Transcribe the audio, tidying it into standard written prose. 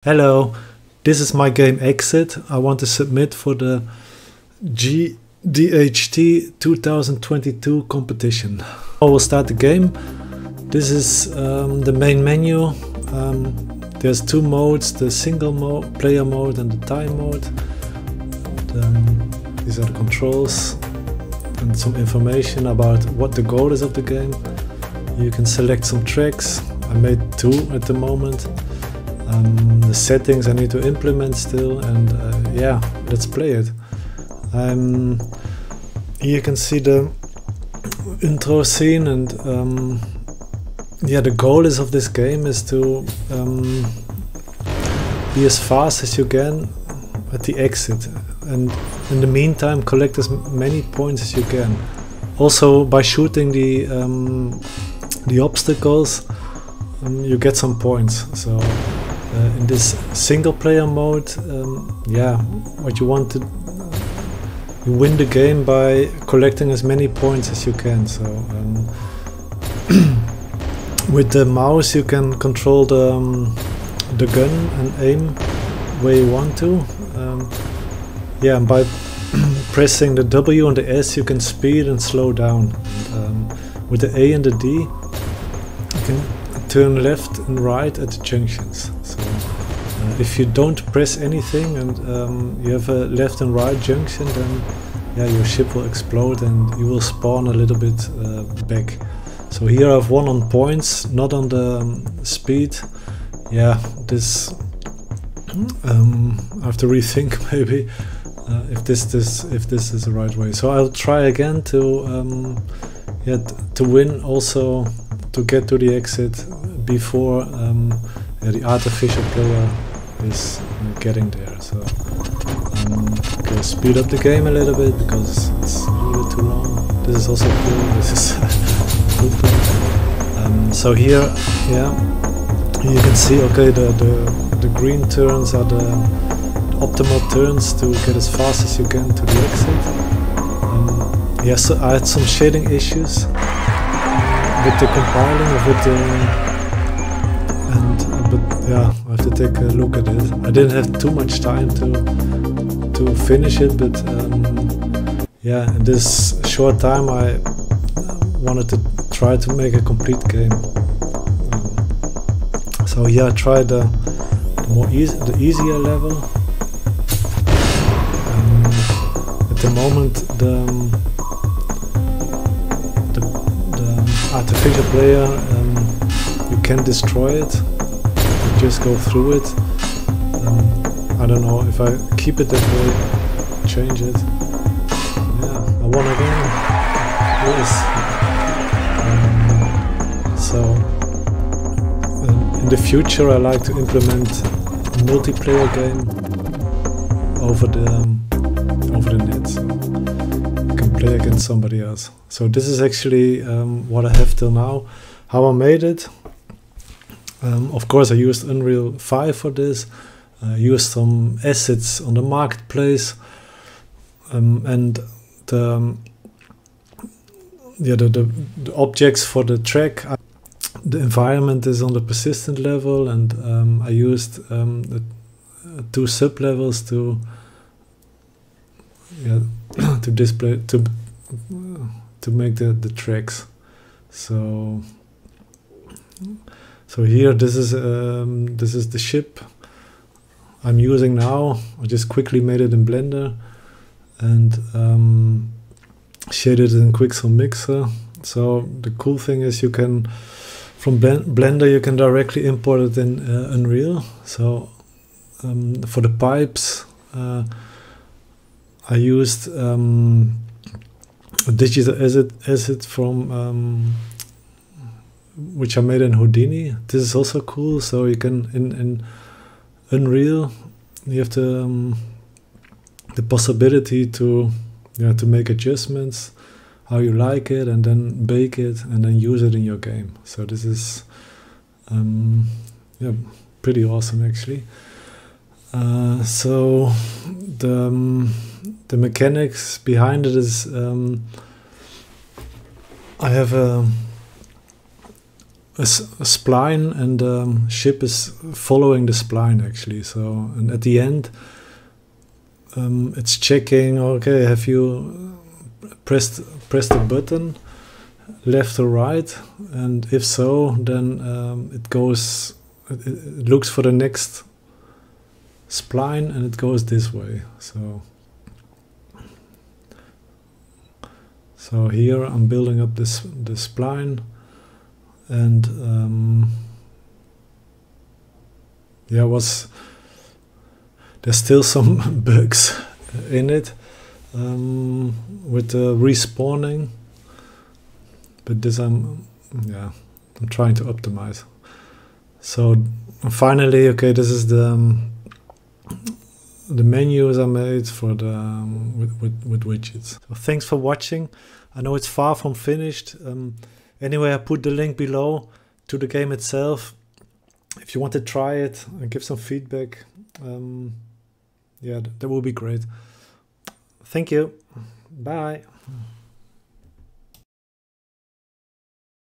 Hello, this is my game Exit. I want to submit for the GDHT 2022 competition. I will start the game. This is the main menu. There's two modes, the single mode, player mode and the time mode. These are the controls and some information about what the goal is of the game. You can select some tracks. I made two at the moment. The settings I need to implement still, and yeah, let's play it. Here you can see the intro scene, and yeah, the goal is of this game is to be as fast as you can at the exit, and in the meantime collect as many points as you can. Also, by shooting the obstacles, you get some points. So in this single player mode, yeah, what you want to you win the game by collecting as many points as you can. So with the mouse you can control the gun and aim where you want to. Yeah, and by pressing the W and the S you can speed and slow down. With the A and the D you can turn left and right at the junctions. So if you don't press anything and you have a left and right junction, then yeah, your ship will explode and you will spawn a little bit back. So here I've won on points, not on the speed. Yeah, this I have to rethink maybe if this is the right way. So I'll try again to yeah, to win, also to get to the exit before yeah, the artificial player is getting there. So okay, speed up the game a little bit because it's a little bit too long. This is also cool. This is cool. So here, yeah, you can see, okay, the green turns are the optimal turns to get as fast as you can to the exit. Yes, so I had some shading issues with the compiling of it, but yeah, I have to take a look at it. I didn't have too much time to finish it, but yeah, in this short time I wanted to try to make a complete game. So yeah, I tried the easier level. At the moment, the artificial player, you can destroy it. You just go through it. I don't know if I keep it that way, change it. Yeah, I won again. Yes. So in the future, I like to implement a multiplayer game over the net. So you can play against somebody else. So this is actually what I have till now. How I made it. Of course I used Unreal 5 for this. I used some assets on the marketplace, and the objects for the track. The environment is on the persistent level, and I used the two sub levels to yeah, to display to make the tracks. So here this is the ship I'm using now. I just quickly made it in Blender and shaded it in Quixel Mixer. So the cool thing is you can, from Blender you can directly import it in Unreal. So for the pipes I used a digital asset from which I made in Houdini. This is also cool. So you can in Unreal you have the possibility to make adjustments how you like it, and then bake it and then use it in your game. So this is yeah, pretty awesome actually. So the mechanics behind it is I have a a spline, and ship is following the spline actually. So, and at the end, it's checking. Okay, have you pressed the button left or right? And if so, then it goes. It looks for the next spline, and it goes this way. So here I'm building up this spline, and yeah, there's still some bugs in it with the respawning, but this I'm trying to optimize. So finally, okay, this is the menus I made for the with widgets. So thanks for watching. I know it's far from finished. Anyway, I put the link below to the game itself. If you want to try it and give some feedback, yeah, that would be great. Thank you. Bye.